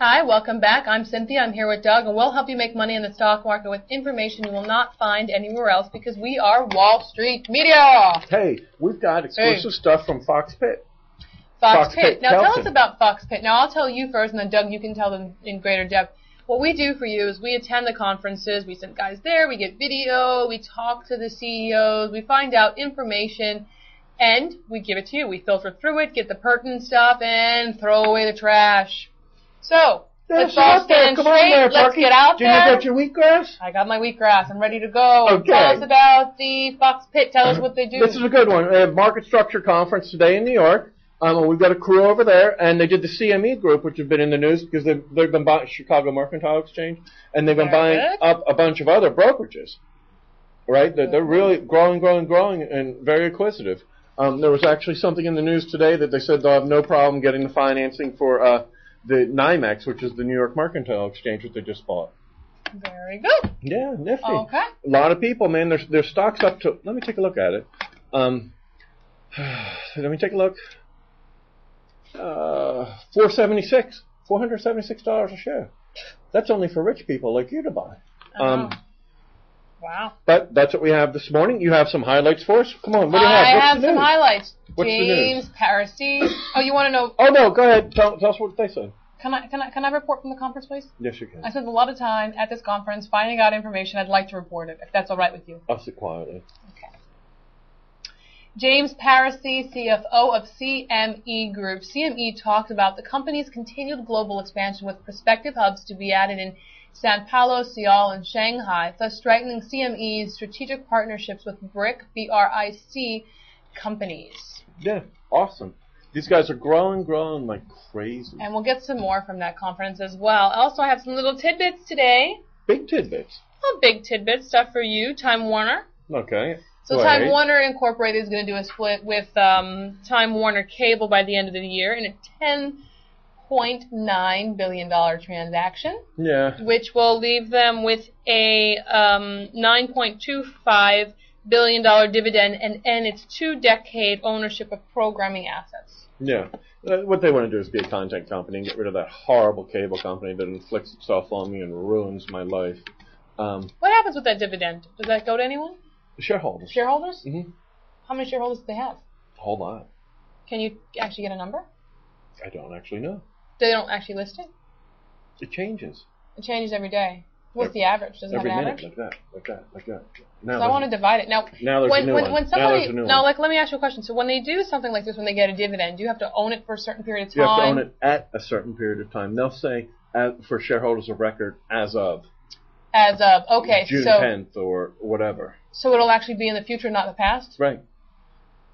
Hi, welcome back. I'm Cynthia. I'm here with Doug, and we'll help you make money in the stock market with information you will not find anywhere else because we are Wall Street Media. Hey, we've got exclusive stuff from Fox-Pitt. Fox-Pitt. Now tell us about Fox-Pitt. Now I'll tell you first, and then Doug, you can tell them in greater depth. What we do for you is we attend the conferences, we send guys there, we get video, we talk to the CEOs, we find out information, and we give it to you. We filter through it, get the pertinent stuff, and throw away the trash. So, let's all stand straight. Let's get out there. Did you get your wheatgrass? I got my wheatgrass. I'm ready to go. Okay. Tell us about the Fox-Pitt. Tell us what they do. This is a good one. They have Market Structure Conference today in New York. We've got a crew over there, and they did the CME group, which has been in the news because they've been buying Chicago Mercantile Exchange, and they've been buying up a bunch of other brokerages. Right? They're really growing, and very acquisitive. There was actually something in the news today that they said they'll have no problem getting the financing for the NYMEX, which is the New York Mercantile Exchange that they just bought. Very good. Yeah, nifty. Okay. A lot of people, man. Their stock's up to. Let me take a look at it. Let me take a look. $476 a share. That's only for rich people like you to buy. Wow. But that's what we have this morning. You have some highlights for us? Come on, what do you have? I have some highlights. What's James Parisi. Oh, you want to know? Oh no, go ahead. Tell us what they said. Can I report from the conference, please? Yes, you can. I spent a lot of time at this conference finding out information. I'd like to report it, if that's all right with you. I'll sit quietly. Okay. James Parisi, CFO of CME Group. CME talked about the company's continued global expansion with prospective hubs to be added in Sao Paulo, Seoul, and Shanghai, thus strengthening CME's strategic partnerships with BRIC companies. Yeah, awesome. These guys are growing like crazy. And we'll get some more from that conference as well. Also, I have some little tidbits today. Big tidbits. Well, big tidbits, stuff for you, Time Warner. Okay. So Time Warner Incorporated is going to do a split with Time Warner Cable by the end of the year in a $10.9 billion transaction. Yeah. Which will leave them with a $9.25 billion dividend and its 2-decade ownership of programming assets. Yeah. What they want to do is be a content company and get rid of that horrible cable company that inflicts itself on me and ruins my life. What happens with that dividend? Does that go to anyone? Shareholders. Shareholders? Mm-hmm. How many shareholders do they have? A whole lot. Can you actually get a number? I don't actually know. They don't actually list it? It changes. It changes every day. What's the average? Does it have an average? Every minute, like that. Now so I want to divide it. Now there's a new one. When somebody, let me ask you a question. So when they do something like this, when they get a dividend, do you have to own it for a certain period of time? You have to own it at a certain period of time. They'll say for shareholders of record as of. As of, okay. June 10th or whatever. So it'll actually be in the future, not the past? Right.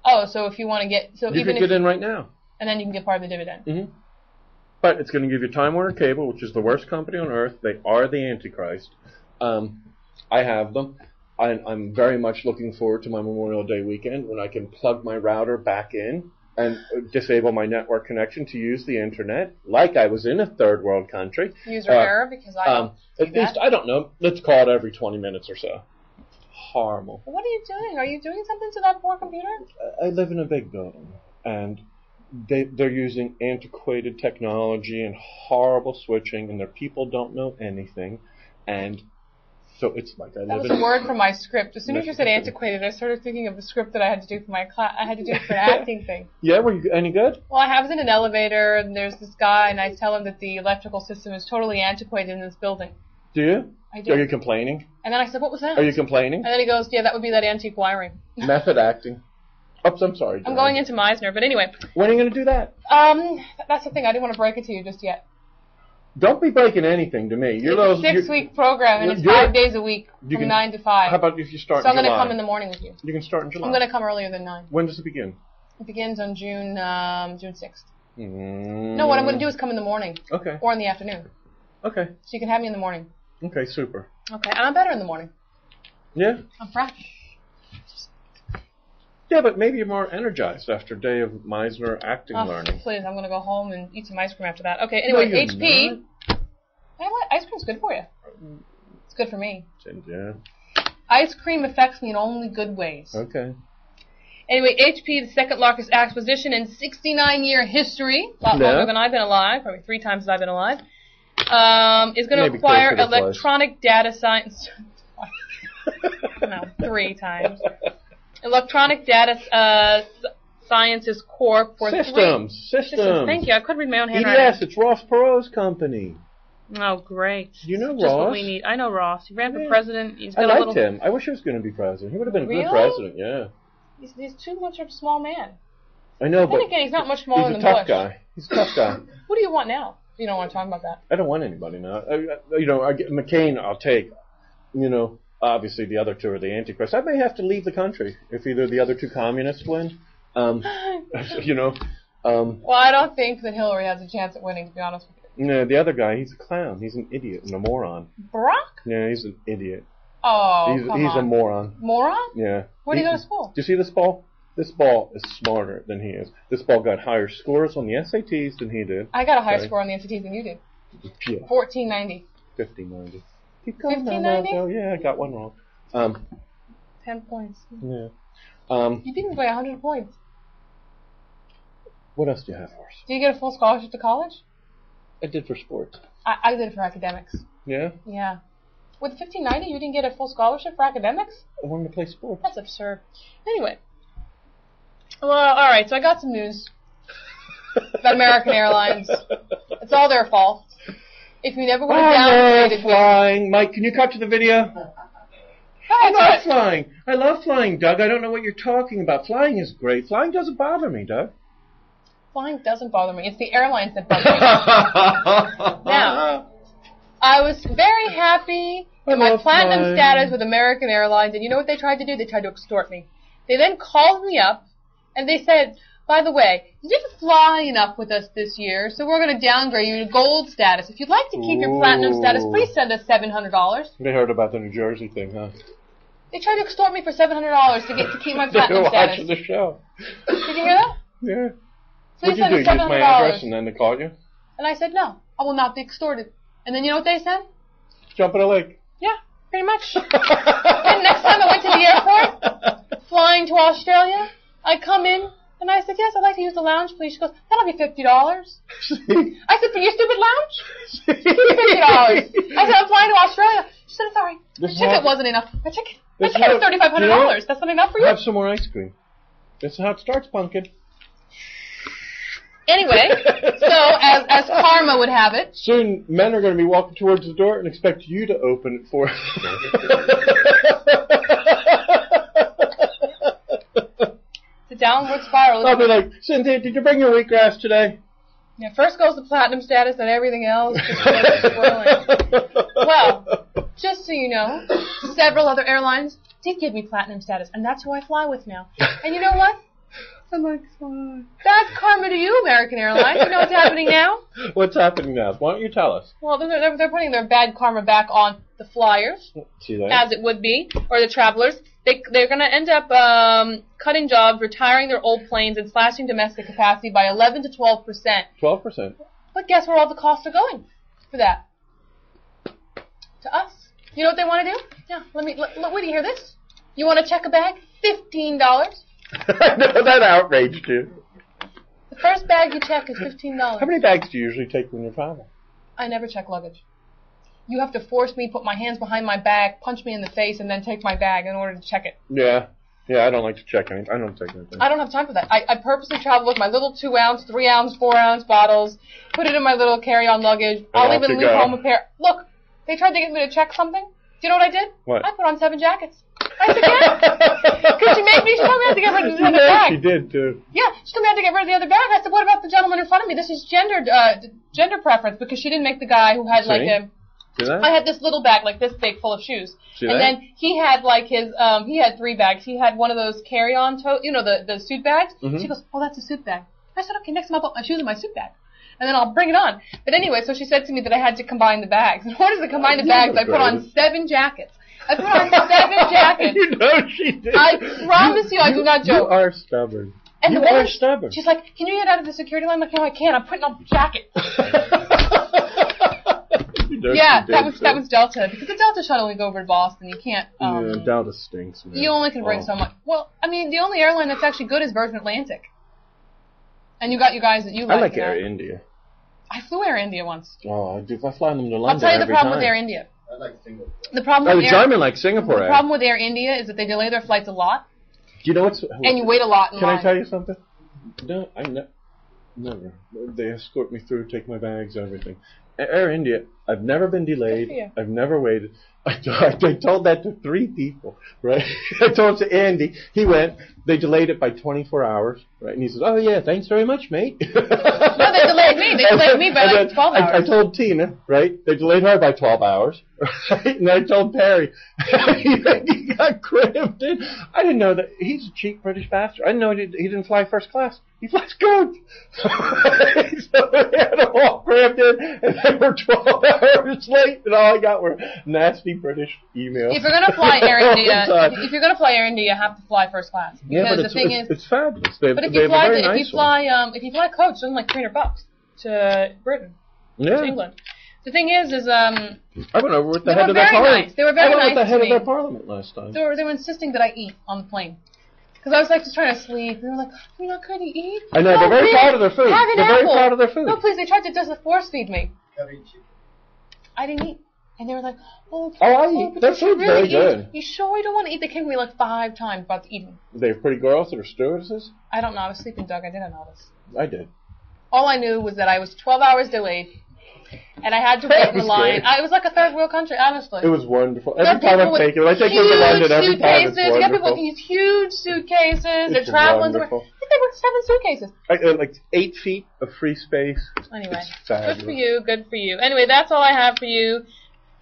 Oh, so if you want to get... You can get in right now. And then you can get part of the dividend. Mm-hmm. But it's going to give you Time Warner Cable, which is the worst company on earth. They are the Antichrist. I have them. I'm very much looking forward to my Memorial Day weekend when I can plug my router back in and disable my network connection to use the internet, like I was in a third world country. User error, because I don't at least, I don't know, let's call it every 20 minutes or so. Horrible. What are you doing? Are you doing something to that poor computer? I live in a big building, and they're using antiquated technology and horrible switching, and their people don't know anything, and so it's like I live in... That was a word from my script. As soon as you said antiquated, I started thinking of the script that I had to do for my class. I had to do it for an acting thing. Yeah, were you any good? Well, I was in an elevator, and there's this guy, and I tell him that the electrical system is totally antiquated in this building. Do you? I do. Are you complaining? And then I said, what was that? Are you complaining? And then he goes, yeah, that would be that antique wiring. Method acting. Oops, I'm sorry, John. I'm going into Meisner, but anyway. When are you going to do that? That's the thing. I didn't want to break it to you just yet. Don't be breaking anything to me. It's a 6-week program, and it's 5 days a week from 9 to 5. How about if you start in July? So I'm going to come in the morning with you. You can start in July. I'm going to come earlier than 9. When does it begin? It begins on June 6th. No, what I'm going to do is come in the morning. Okay. Or in the afternoon. Okay. So you can have me in the morning. Okay, super. Okay, and I'm better in the morning. Yeah? I'm fresh. Yeah, but maybe you're more energized after a day of Meisner acting learning. Please, I'm going to go home and eat some ice cream after that. Okay, anyway, no, HP. Not. You know what? Ice cream's good for you. It's good for me. Yeah. Ice cream affects me in only good ways. Okay. Anyway, HP, the second largest acquisition in 69-year history. A lot longer than I've been alive, probably 3 times as I've been alive. is going to acquire electronic data science. No, 3 times. Electronic data Sciences Corp for Systems. Thank you. I couldn't read my own handwriting. Yes, it's Ross Perot's company. Oh, great. You know Ross? Just what we need. I know Ross. He ran for president. I liked him. I wish he was going to be president. He would have been a good president, yeah. He's too much of a small man. I know, but again, he's not much smaller than Bush. He's a tough guy. Who do you want now? You don't want to talk about that. I don't want anybody now. McCain, I'll take. Obviously the other two are the Antichrist. I may have to leave the country if either the other two communists win. Well, I don't think that Hillary has a chance at winning, to be honest with you. No, the other guy, he's a clown. He's an idiot and a moron. Barack? Yeah, he's an idiot. Oh, he's a moron. Moron? Yeah. Where do you go to school? Do you see this ball? This ball is smarter than he is. This ball got higher scores on the SATs than he did. I got a higher score on the SATs than you did. Yeah. 1490. 1590. 1590? Yeah, I got one wrong. 10 points. Yeah. You beat me by 100 points. What else do you have for us? Do you get a full scholarship to college? I did for sports. I did it for academics. Yeah? Yeah. With 1590, you didn't get a full scholarship for academics? I wanted to play sports. That's absurd. Anyway. Well, alright, so I got some news about American Airlines. It's all their fault. If we never would have downgraded flying. Mike, can you cut to the video? I love flying. I love flying, Doug. I don't know what you're talking about. Flying is great. Flying doesn't bother me, Doug. Flying doesn't bother me. It's the airlines that bother me. Now, I was very happy with my platinum status with American Airlines, and you know what they tried to do? They tried to extort me. They then called me up, and they said, by the way, you didn't fly enough with us this year, so we're going to downgrade you to gold status. If you'd like to keep your platinum status, please send us $700. They heard about the New Jersey thing, huh? They tried to extort me for $700 to keep my platinum status. They were watching the show. Did you hear that? Yeah. Please send us $700. Use my address and then they called you? And I said, no, I will not be extorted. And then you know what they said? Jump in a lake. Yeah, pretty much. And next time I went to the airport, flying to Australia, I come in, and I said, yes, I'd like to use the lounge, please. She goes, that'll be $50. I said, for your stupid lounge? $50. I said, I'm flying to Australia. She said, it's all right. My ticket wasn't enough. My ticket was $3,500. That's not enough for you? Have some more ice cream. That's how it starts, pumpkin. Anyway, so as karma would have it. Soon men are going to be walking towards the door and expect you to open it for them. It's a downward spiral. I'll be like, Cynthia, did you bring your wheatgrass today? Yeah, first goes the platinum status, then everything else just goes swirling. Well, just so you know, several other airlines did give me platinum status, and that's who I fly with now. And you know what? I like flying. That's karma to you, American Airlines. You know what's happening now? What's happening now? Why don't you tell us? Well, they're putting their bad karma back on the flyers, see that? as it would be, or the travelers. They're going to end up cutting jobs, retiring their old planes, and slashing domestic capacity by 11 to 12%. 12%. But guess where all the costs are going for that? To us. You know what they want to do? Yeah, wait till you hear this. You want to check a bag? $15. I know, that outraged you. The first bag you check is $15. How many bags do you usually take when you travel? I never check luggage. You have to force me, put my hands behind my back, punch me in the face, and then take my bag in order to check it. Yeah, I don't like to check anything. I don't take anything. I don't have time for that. I purposely travel with my little 2-ounce, 3-ounce, 4-ounce bottles, put it in my little carry-on luggage. I'll even leave home a pair. Look, they tried to get me to check something. Do you know what I did? What? I put on 7 jackets. I said, yeah. Because she told me I had to get rid of the other bag. She did, too. Yeah, she told me I had to get rid of the other bag. I said, what about the gentleman in front of me? This is gender preference, because she didn't make the guy who had like a... I had this little bag, like this big, full of shoes. Then he had like his, he had 3 bags. He had one of those carry-on the suit bags. Mm-hmm. She goes, oh, that's a suit bag. I said, okay, next time I'll put my shoes in my suit bag. And then I'll bring it on. But anyway, so she said to me that I had to combine the bags. In order to combine the bags, I put on 7 jackets. I put on 7 jackets. You know she did. I promise you, I do not joke. You are stubborn. And you are stubborn. She's like, can you get out of the security line? I'm like, no, I can't. I'm putting on the jacket. Yeah, that was Delta. Because the Delta shuttle, we go over to Boston. You can't... yeah, Delta stinks, man. You only can bring so much. Well, I mean, the only airline that's actually good is Virgin Atlantic. And you got you guys that you like. I like Air India. I flew Air India once. Oh, if I fly them to London I'll tell you the problem time. with Air India. I like Singapore. The problem with German like Singapore. The problem with Air India is that they delay their flights a lot. Do you know what's... And you wait a lot in line. Can I tell you something? No, never. They escort me through, take my bags, everything. Air India, I've never been delayed. I've never waited. I told that to 3 people, right? I told it to Andy. He went. They delayed it by 24 hours, right? And he says, "Oh yeah, thanks very much, mate." No, they delayed me. They delayed me by like 12 hours. I told Tina, right? They delayed her by 12 hours, right? And I told Perry. He got cramped in. I didn't know that he's a cheap British bastard. I didn't know he didn't fly first class. He flies coach. So they had them all crammed in, and they were 12 hours late, and all I got were nasty British emails. If you're gonna fly Air India, you have to fly first class. Because the thing is, it's fabulous. But if you fly coach, it's only like $300 to Britain, to England. The thing is I went over with the head of their parliament. They were very nice. I went with the head of their parliament last time. They were insisting that I eat on the plane. Because I was like just trying to sleep. They were like, "You're not going to eat?" I know, they're very proud of their food. They're very proud of their food. No, please, they tried to just force feed me. I didn't eat. And they were like, "Oh, I eat. Their food's very good." You sure you don't want to eat? They came to me like 5 times about eating. They're pretty girls that are stewardesses? I don't know. I was sleeping, Doug. I didn't notice. I did. All I knew was that I was 12 hours delayed. And I had to wait in the line. It was like a third world country, honestly. It was wonderful. Every time I take it to London, every time it's wonderful. You got people with these huge suitcases. They're traveling. I think they were 7 suitcases. Like 8 feet of free space. Anyway, good for you. Good for you. Anyway, that's all I have for you.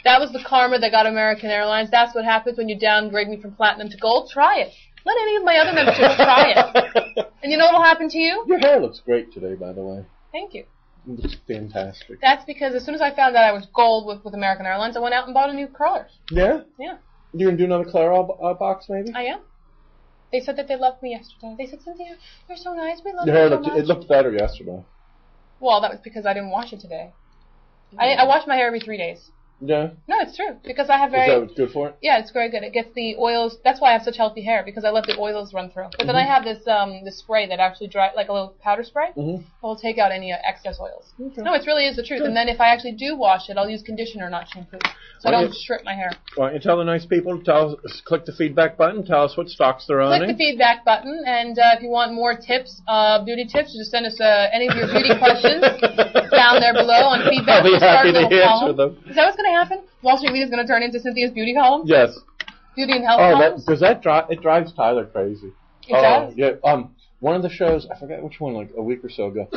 That was the karma that got American Airlines. That's what happens when you downgrade me from platinum to gold. Try it. Let any of my other memberships try it. And you know what will happen to you? Your hair looks great today, by the way. Thank you. It looks fantastic. That's because as soon as I found out I was gold with American Airlines, I went out and bought a new curlers. Yeah? Yeah. You're going to do another Clairol box, maybe? I am. They said that they loved me yesterday. They said, "Cynthia, you're so nice. We love Your hair you so much." It looked better yesterday. Well, that was because I didn't wash it today. I wash my hair every 3 days. Yeah? No, it's true. Because I have very... Is that good for it? Yeah, it's very good. It gets the oils... That's why I have such healthy hair, because I let the oils run through. But then I have this spray that actually dry, like a little powder spray. It will take out any excess oils. Okay. No, it really is the truth. Good. And then if I actually do wash it, I'll use conditioner, not shampoo. So I don't strip my hair. Why don't you tell the nice people, click the feedback button, tell us what stocks they're owning. Click the feedback button, and if you want more tips, beauty tips, just send us any of your beauty questions down there below on feedback. I'll be happy to answer them. Is that what's going to happen? Wall Street Media is going to turn into Cynthia's beauty column? Yes. Beauty and health columns? It drives Tyler crazy. It does? Yeah. One of the shows, I forget which one, like a week or so ago,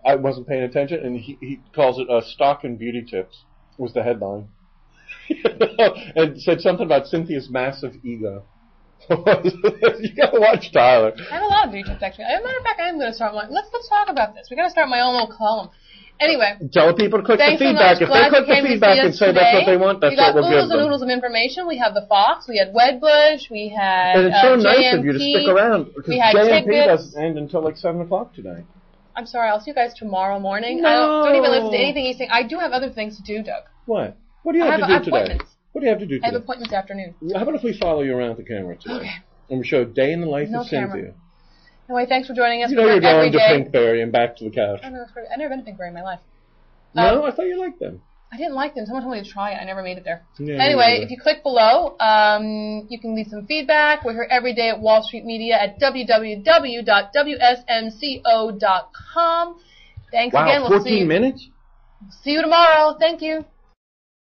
I wasn't paying attention, and he calls it Stock and Beauty Tips, was the headline. And said something about Cynthia's massive ego. You gotta watch Tyler. I have a lot of beauty tips, actually. As a matter of fact, I am going to start one. Let's talk about this. We've got to start my own little column. Anyway. Tell people to click the feedback. If they click the feedback and say that's what they want, that's what we'll give them. We got oodles and noodles of information. We have the Fox. We had Wedbush. We had And it's so nice of you to stick around. Because JMP tidbits. doesn't end until like 7 o'clock today. I'm sorry. I'll see you guys tomorrow morning. No. I don't even listen to anything he's saying. I do have other things to do, Doug. What? What do you have to do today? Appointments. What do you have to do today? I have appointments this afternoon. How about if we follow you around the camera today? Okay. And we show a day in the life of camera. Cynthia. Anyway, thanks for joining us. You know you're going to Pinkberry and back to the couch. I know, I've never been to Pinkberry in my life. No, I thought you liked them. I didn't like them. Someone told me to try it. I never made it there. Yeah, anyway, if you click below, you can leave some feedback. We're here every day at Wall Street Media at www.wsnco.com. Thanks again. Wow, 14 minutes? See you tomorrow. Thank you.